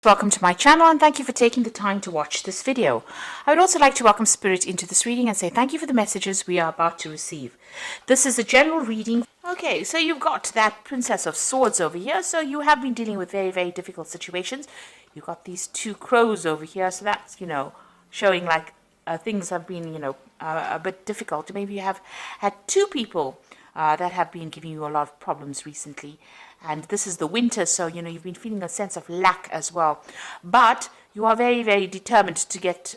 Welcome to my channel and thank you for taking the time to watch this video. I would also like to welcome Spirit into this reading and say thank you for the messages we are about to receive. This is a general reading. Okay, so you've got that Princess of Swords over here. So you have been dealing with very, very difficult situations. You've got these two crows over here. So that's, showing like things have been, a bit difficult. Maybe you have had two people that have been giving you a lot of problems recently. And this is the winter, so, you've been feeling a sense of lack as well. But you are very, very determined to get,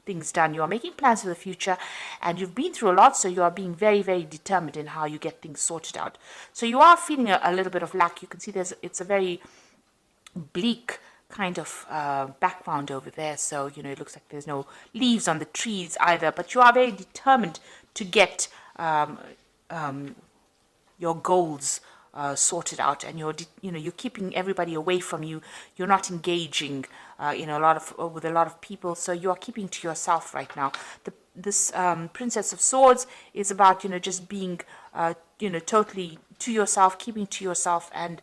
things done. You are making plans for the future, and you've been through a lot, so you are being very, very determined in how you get things sorted out. So you are feeling a little bit of lack. You can see it's a very bleak kind of background over there. So, it looks like there's no leaves on the trees either, but you are very determined to get your goals sorted out, and you're keeping everybody away from you. You're not engaging with a lot of people, so you are keeping to yourself right now. This Princess of Swords is about just being totally to yourself, keeping to yourself, and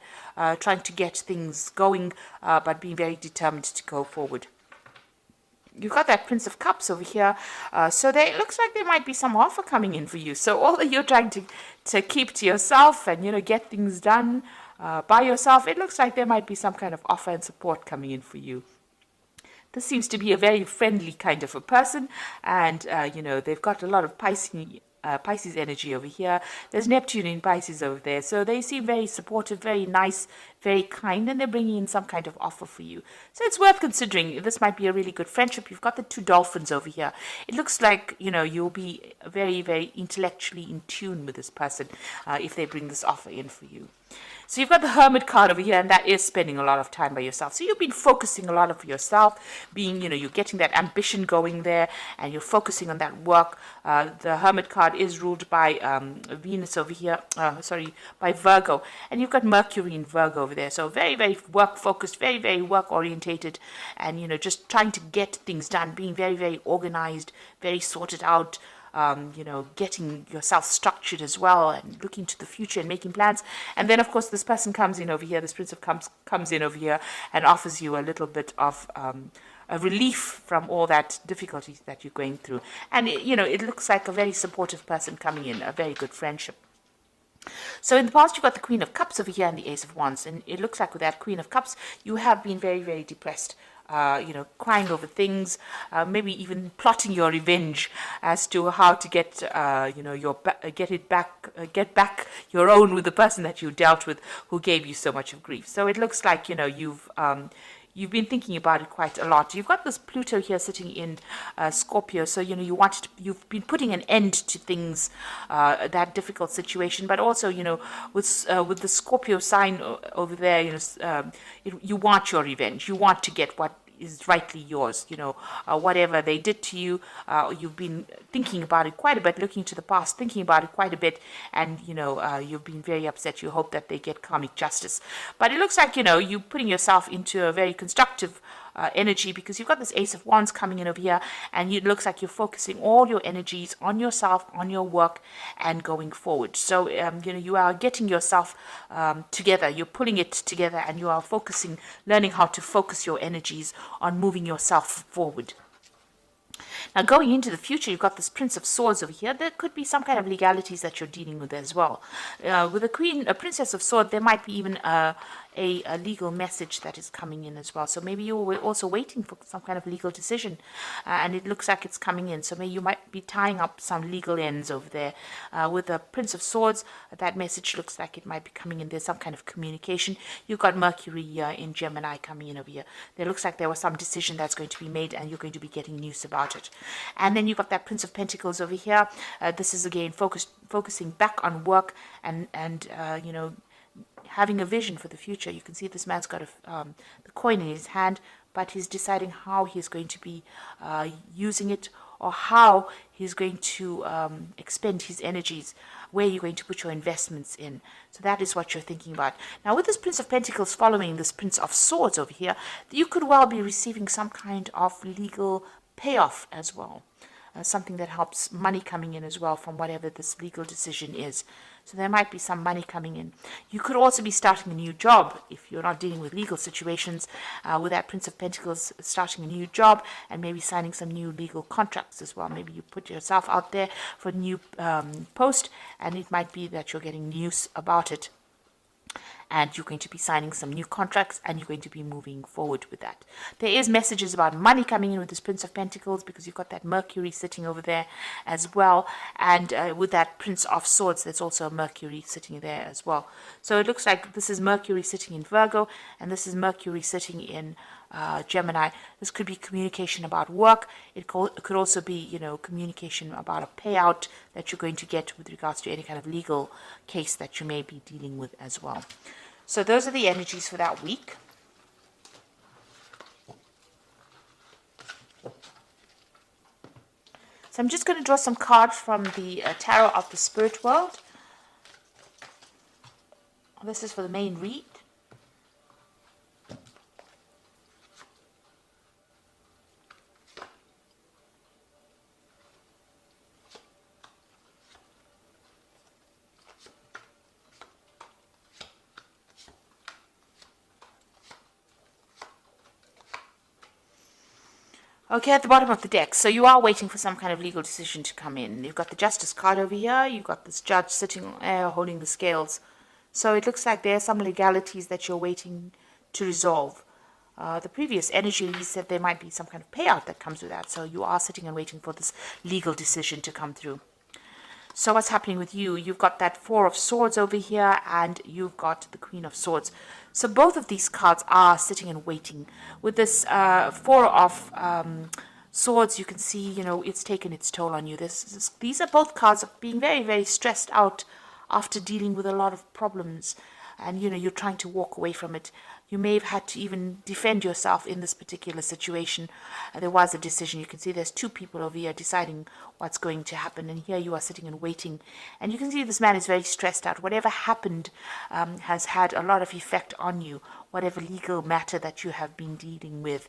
trying to get things going, but being very determined to go forward. You've got that Prince of Cups over here, so it looks like there might be some offer coming in for you. So all that you're trying to keep to yourself and, get things done by yourself, it looks like there might be some kind of offer and support coming in for you. This seems to be a very friendly kind of a person, and, they've got a lot of Pisces energy over here. There's Neptune in Pisces over there, so they seem very supportive, very nice, very kind, and they're bringing in some kind of offer for you. So it's worth considering. This might be a really good friendship. You've got the two dolphins over here. It looks like you'll be very, very intellectually in tune with this person if they bring this offer in for you. So you've got the Hermit card over here, and that is spending a lot of time by yourself. So you've been focusing a lot of yourself, being, you're getting that ambition going there, and you're focusing on that work. The Hermit card is ruled by Venus over here, by Virgo. And you've got Mercury in Virgo over there. So very, very work-focused, very, very work-orientated, and, just trying to get things done, being very, very organized, very sorted out. Getting yourself structured as well, and looking to the future and making plans. And then, of course, this person comes in over here, this Prince of Cups comes in over here and offers you a little bit of a relief from all that difficulties that you're going through. And, it looks like a very supportive person coming in, a very good friendship. So in the past, you've got the Queen of Cups over here and the Ace of Wands. And it looks like with that Queen of Cups, you have been very, very depressed. Crying over things, maybe even plotting your revenge as to how to get, get back your own with the person that you dealt with who gave you so much of grief. So it looks like, you've been thinking about it quite a lot. You've got this Pluto here sitting in Scorpio, so you've been putting an end to things, that difficult situation. But also, with the Scorpio sign over there, you want your revenge. You want to get what is rightly yours. Whatever they did to you, you've been thinking about it quite a bit, looking to the past, thinking about it quite a bit, and you've been very upset. You hope that they get karmic justice, but it looks like you're putting yourself into a very constructive energy, because you've got this Ace of Wands coming in over here, and it looks like you're focusing all your energies on yourself, on your work, and going forward. So you are getting yourself together, you're pulling it together, and you are focusing, learning how to focus your energies on moving yourself forward. Now, going into the future, you've got this Prince of Swords over here. There could be some kind of legalities that you're dealing with as well. With a Princess of Swords, there might be even a legal message that is coming in as well. So maybe you're also waiting for some kind of legal decision, and it looks like it's coming in. So maybe you might be tying up some legal ends over there. With the Prince of Swords, that message looks like it might be coming in. There's some kind of communication. You've got Mercury in Gemini coming in over here. There looks like there was some decision that's going to be made, and you're going to be getting news about it. And then you've got that Prince of Pentacles over here. This is again focusing back on work and having a vision for the future. You can see this man's got the coin in his hand, but he's deciding how he's going to be using it, or how he's going to expend his energies, where you're going to put your investments in. So that is what you're thinking about. Now, with this Prince of Pentacles following this Prince of Swords over here, you could well be receiving some kind of legal payoff as well. something that helps money coming in as well from whatever this legal decision is. So there might be some money coming in. You could also be starting a new job if you're not dealing with legal situations. With that Prince of Pentacles, starting a new job and maybe signing some new legal contracts as well. Maybe you put yourself out there for a new post, and it might be that you're getting news about it, and you're going to be signing some new contracts, and you're going to be moving forward with that. There is messages about money coming in with this Prince of Pentacles, because you've got that Mercury sitting over there as well, and with that Prince of Swords, there's also a Mercury sitting there as well. So it looks like this is Mercury sitting in Virgo, and this is Mercury sitting in Gemini. This could be communication about work. It could also be, communication about a payout that you're going to get with regards to any kind of legal case that you may be dealing with as well. So those are the energies for that week. So I'm just going to draw some cards from the Tarot of the Spirit World. This is for the main read. Okay, at the bottom of the deck, so you are waiting for some kind of legal decision to come in. You've got the Justice card over here. You've got this judge sitting there holding the scales. So it looks like there are some legalities that you're waiting to resolve. The previous energy said there might be some kind of payout that comes with that. So you are sitting and waiting for this legal decision to come through. So what's happening with you? You've got that Four of Swords over here, and you've got the Queen of Swords. So both of these cards are sitting and waiting. With this Four of Swords, you can see, it's taken its toll on you. These are both cards of being very, very stressed out after dealing with a lot of problems. And, you're trying to walk away from it. You may have had to even defend yourself in this particular situation. There was a decision. You can see there's two people over here deciding what's going to happen. And here you are sitting and waiting. And you can see this man is very stressed out. Whatever happened has had a lot of effect on you. Whatever legal matter that you have been dealing with.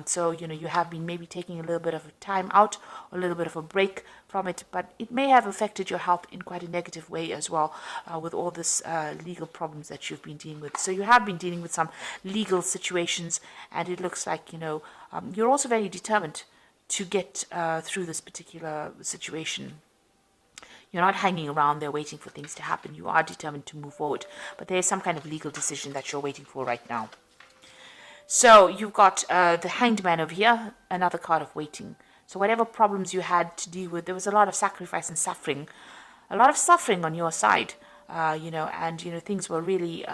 So, you have been maybe taking a little bit of a time out, a little bit of a break from it, but it may have affected your health in quite a negative way as well, with all this legal problems that you've been dealing with. So you have been dealing with some legal situations, and it looks like, you're also very determined to get through this particular situation. You're not hanging around there waiting for things to happen. You are determined to move forward. But there is some kind of legal decision that you're waiting for right now. So you've got the Hanged Man over here, another card of waiting. So whatever problems you had to deal with, there was a lot of sacrifice and suffering. A lot of suffering on your side, and, things were really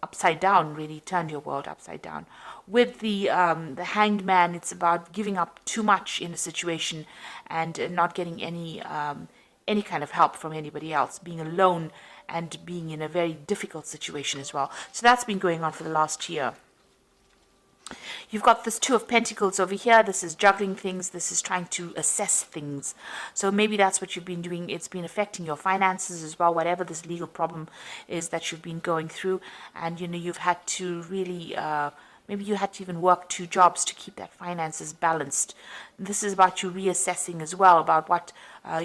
upside down, really turned your world upside down. With the Hanged Man, it's about giving up too much in a situation and not getting any kind of help from anybody else, being alone and being in a very difficult situation as well. So that's been going on for the last year. You've got this Two of Pentacles over here. This is juggling things. This is trying to assess things. So maybe that's what you've been doing. It's been affecting your finances as well, whatever this legal problem is that you've been going through. And, you've had to really... maybe you had to even work 2 jobs to keep that finances balanced. This is about you reassessing as well, about what,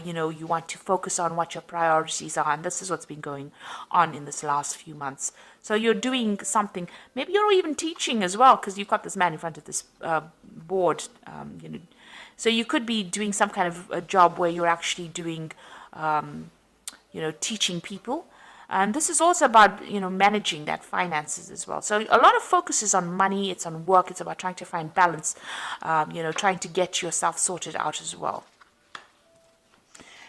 you want to focus on, what your priorities are. And this is what's been going on in this last few months. So you're doing something. Maybe you're even teaching as well, because you've got this man in front of this board. So you could be doing some kind of a job where you're actually doing, teaching people. And this is also about, managing that finances as well. So a lot of focus is on money, it's on work, it's about trying to find balance, trying to get yourself sorted out as well.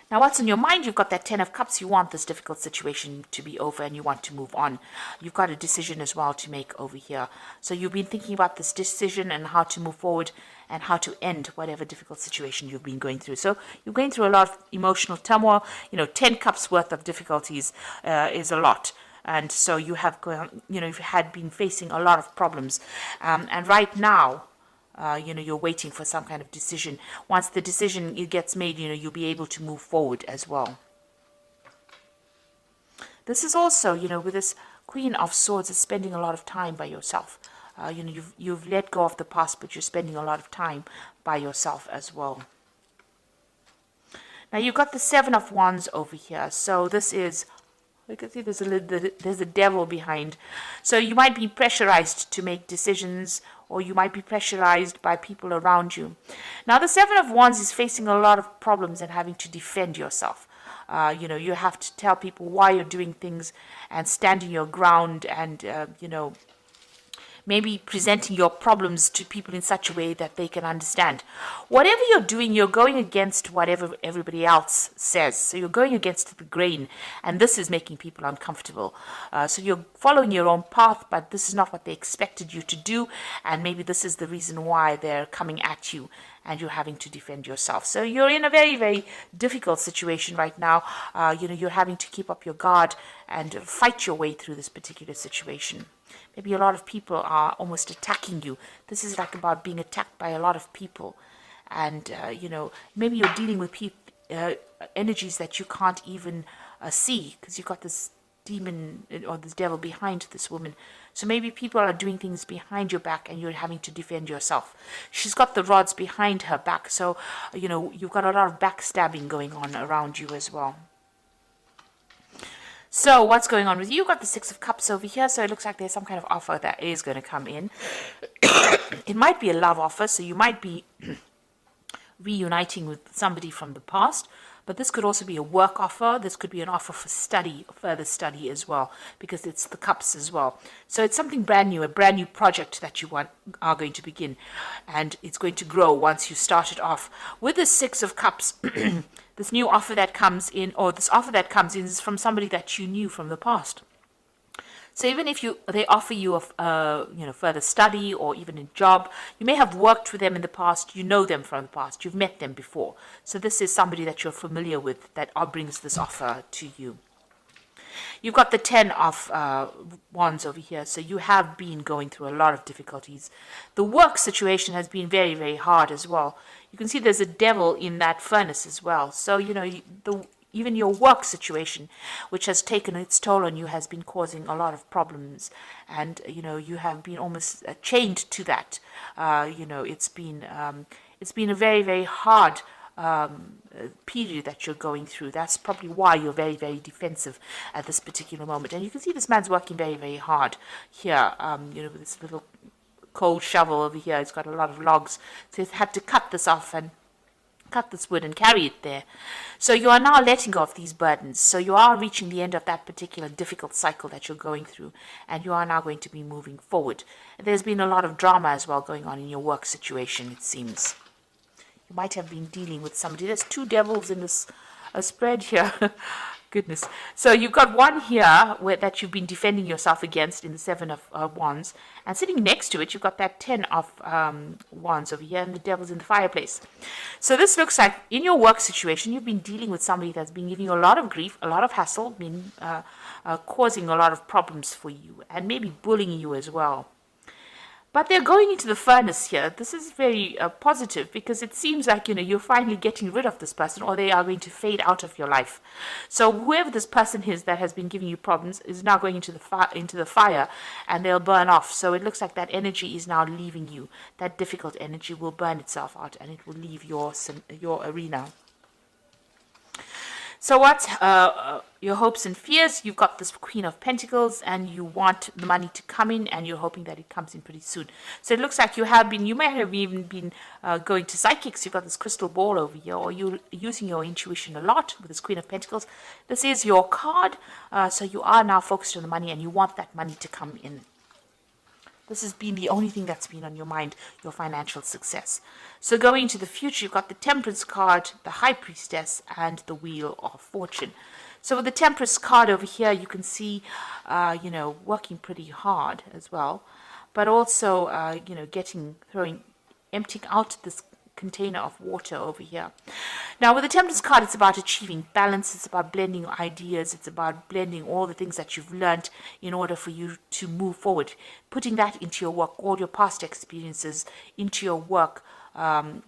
Now, what's on your mind? You've got that Ten of Cups. You want this difficult situation to be over and you want to move on. You've got a decision as well to make over here. So you've been thinking about this decision and how to move forward and how to end whatever difficult situation you've been going through. So you're going through a lot of emotional turmoil. 10 cups worth of difficulties is a lot. And so you have gone, you've had been facing a lot of problems. And right now, you're waiting for some kind of decision. Once the decision gets made, you'll be able to move forward as well. This is also, with this Queen of Swords, is spending a lot of time by yourself. you've let go of the past, but you're spending a lot of time by yourself as well. Now you've got the Seven of Wands over here. So this is, you can see there's a devil behind. So you might be pressurized to make decisions, or you might be pressurized by people around you. Now the Seven of Wands is facing a lot of problems and having to defend yourself. You have to tell people why you're doing things and standing your ground, and maybe presenting your problems to people in such a way that they can understand. Whatever you're doing, you're going against whatever everybody else says. So you're going against the grain, and this is making people uncomfortable. So you're following your own path, but this is not what they expected you to do, and maybe this is the reason why they're coming at you, and you're having to defend yourself. So you're in a very, very difficult situation right now. You're having to keep up your guard and fight your way through this particular situation. Maybe a lot of people are almost attacking you. This is like about being attacked by a lot of people. And, maybe you're dealing with energies that you can't even see, because you've got this demon or this devil behind this woman. So maybe people are doing things behind your back and you're having to defend yourself. She's got the rods behind her back. So, you've got a lot of backstabbing going on around you as well. So what's going on with you? You've got the Six of Cups over here. So it looks like there's some kind of offer that is going to come in. It might be a love offer. So you might be reuniting with somebody from the past. But this could also be a work offer. This could be an offer for study, further study as well, because it's the cups as well. So it's something brand new, a brand new project that you are going to begin. And it's going to grow once you start it off. With the Six of Cups, this new offer that comes in, or this offer that comes in, is from somebody that you knew from the past. So even if they offer you further study or even a job, you may have worked with them in the past, you know them from the past, you've met them before. So this is somebody that you're familiar with that brings this offer to you. You've got the Ten of Wands over here. So you have been going through a lot of difficulties. The work situation has been very, very hard as well. You can see there's a devil in that furnace as well. So, even your work situation, which has taken its toll on you, has been causing a lot of problems. And, you have been almost chained to that. It's been a very, very hard period that you're going through. That's probably why you're very, very defensive at this particular moment. And you can see this man's working very, very hard here. With this little cold shovel over here. It's got a lot of logs. So he's had to cut this off and cut this wood and carry it there. So you are now letting go of these burdens. So you are reaching the end of that particular difficult cycle that you're going through, and you are now going to be moving forward. There's been a lot of drama as well going on in your work situation, it seems. You might have been dealing with somebody. There's two devils in this spread here. Goodness. So you've got one here that you've been defending yourself against in the Seven of Wands. And sitting next to it, you've got that Ten of Wands over here, and the devil's in the fireplace. So this looks like in your work situation, you've been dealing with somebody that's been giving you a lot of grief, a lot of hassle, been causing a lot of problems for you, and maybe bullying you as well. But they're going into the furnace here. This is very positive, because it seems like, you're finally getting rid of this person, or they are going to fade out of your life. So whoever this person is that has been giving you problems is now going into the fire, and they'll burn off. So it looks like that energy is now leaving you. That difficult energy will burn itself out, and it will leave your arena. So what's your hopes and fears? You've got this Queen of Pentacles, and you want the money to come in, and you're hoping that it comes in pretty soon. So it looks like you may have even been going to psychics. You've got this crystal ball over here, or you're using your intuition a lot with this Queen of Pentacles. This is your card. So you are now focused on the money, and you want that money to come in. This has been the only thing that's been on your mind, your financial success. So going into the future, you've got the Temperance card, the High Priestess, and the Wheel of Fortune. So with the Temperance card over here, you can see, working pretty hard as well, but also, emptying out this container of water over here. Now with the Temperance card, it's about achieving balance. It's about blending ideas. It's about blending all the things that you've learned in order for you to move forward, putting that into your work, all your past experiences into your work,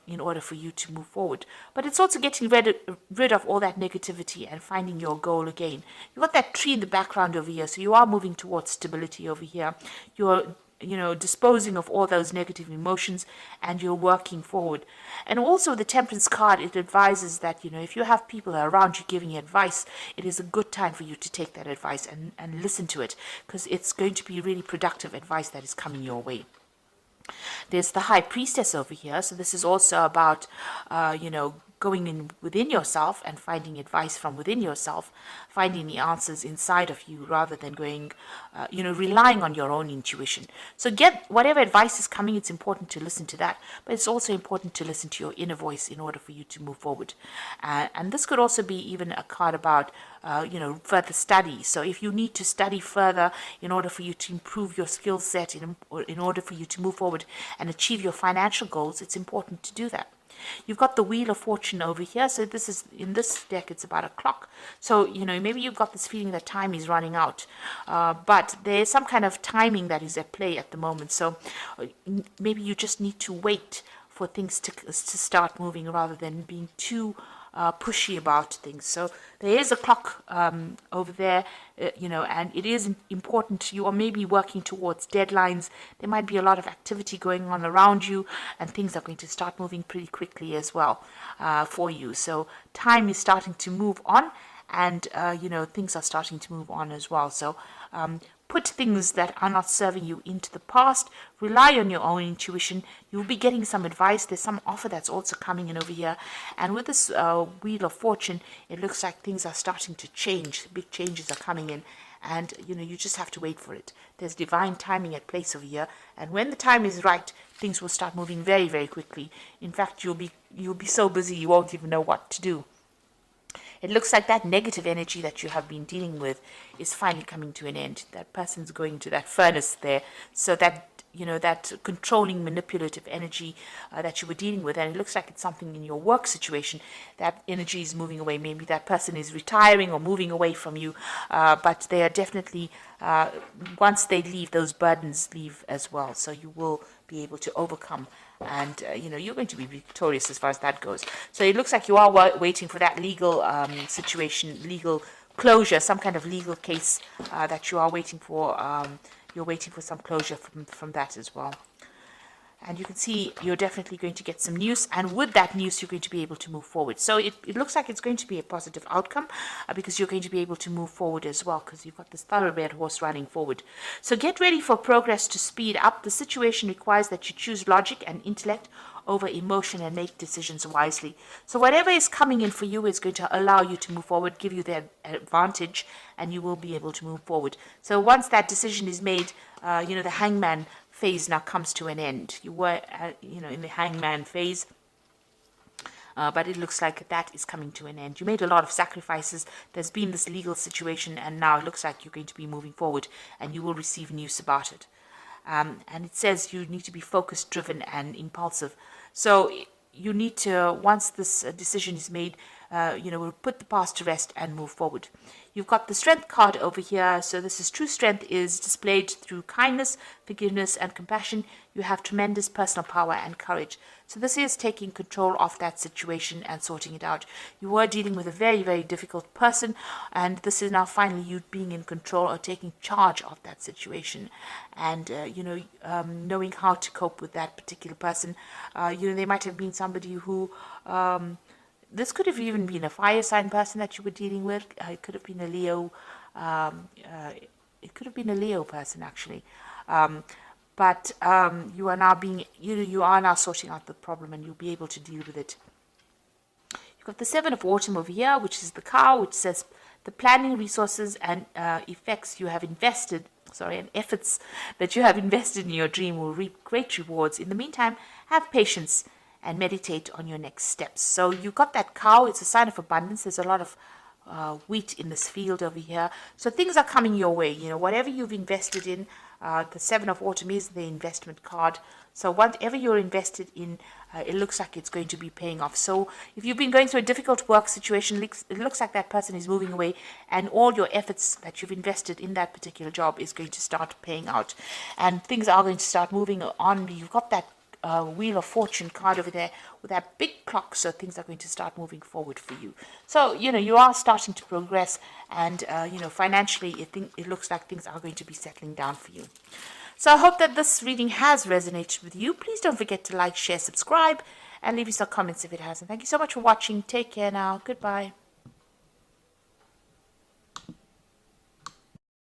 in order for you to move forward. But it's also getting rid of all that negativity and finding your goal again. You've got that tree in the background over here, so you are moving towards stability over here. You're disposing of all those negative emotions, and you're working forward. And also the Temperance card, it advises that, if you have people around you giving you advice, it is a good time for you to take that advice and listen to it, because it's going to be really productive advice that is coming your way. There's the High Priestess over here. So this is also about, going in within yourself and finding advice from within yourself, finding the answers inside of you rather than going, relying on your own intuition. So get whatever advice is coming, it's important to listen to that, but it's also important to listen to your inner voice in order for you to move forward. And this could also be even a card about, further study. So if you need to study further in order for you to improve your skill set, in order for you to move forward and achieve your financial goals, it's important to do that. You've got the Wheel of Fortune over here. So this is, in this deck, it's about a clock. So, maybe you've got this feeling that time is running out. But there's some kind of timing that is at play at the moment. So maybe you just need to wait for things to start moving rather than being too pushy about things. So there is a clock over there, and it is important. You are maybe working towards deadlines. There might be a lot of activity going on around you, and things are going to start moving pretty quickly as well for you. So time is starting to move on, and things are starting to move on as well. So put things that are not serving you into the past. Rely on your own intuition. You'll be getting some advice. There's some offer that's also coming in over here. And with this Wheel of Fortune, it looks like things are starting to change. Big changes are coming in. And, you just have to wait for it. There's divine timing at place over here. And when the time is right, things will start moving very, very quickly. In fact, you'll be so busy you won't even know what to do. It looks like that negative energy that you have been dealing with is finally coming to an end. That person's going to that furnace there. So that, that controlling, manipulative energy that you were dealing with, and it looks like it's something in your work situation, that energy is moving away. Maybe that person is retiring or moving away from you, but they are definitely, once they leave, those burdens leave as well. So you will be able to overcome, and you're going to be victorious as far as that goes. So it looks like you are waiting for that legal situation, legal closure, some kind of legal case that you are waiting for. You're waiting for some closure from that as well. And you can see you're definitely going to get some news, and with that news you're going to be able to move forward. So it looks like it's going to be a positive outcome because you're going to be able to move forward as well, because you've got this thoroughbred horse running forward. So get ready for progress to speed up. The situation requires that you choose logic and intellect over emotion and make decisions wisely. So whatever is coming in for you is going to allow you to move forward, give you the advantage, and you will be able to move forward. So once that decision is made, the hangman phase now comes to an end. You were, in the hangman phase, but it looks like that is coming to an end. You made a lot of sacrifices. There's been this legal situation, and now it looks like you're going to be moving forward, and you will receive news about it. And it says you need to be focused, driven, and impulsive. So you need to, once this decision is made, we'll put the past to rest and move forward. You've got the Strength card over here. So this is true strength is displayed through kindness, forgiveness, and compassion. You have tremendous personal power and courage. So this is taking control of that situation and sorting it out. You were dealing with a very, very difficult person, and this is now finally you being in control or taking charge of that situation, and knowing how to cope with that particular person. They might have been somebody who this could have even been a fire sign person that you were dealing with. It could have been a Leo. It could have been a Leo person actually. But you are now you are now sorting out the problem, and you'll be able to deal with it. You've got the Seven of Autumn over here, which is the cow, which says the planning, resources, and effects you have invested. And efforts that you have invested in your dream will reap great rewards. In the meantime, have patience and meditate on your next steps. So you got that cow. It's a sign of abundance. There's a lot of wheat in this field over here. So things are coming your way. Whatever you've invested in, the Seven of Autumn is the investment card. So whatever you're invested in, it looks like it's going to be paying off. So if you've been going through a difficult work situation, it looks like that person is moving away, and all your efforts that you've invested in that particular job is going to start paying out, and things are going to start moving on. You've got that Wheel of Fortune card over there with that big clock, so things are going to start moving forward for you. So you are starting to progress, and financially it looks like things are going to be settling down for you. So I hope that this reading has resonated with you. Please don't forget to like, share, subscribe, and leave me some comments if it hasn't. Thank you so much for watching. Take care now. Goodbye.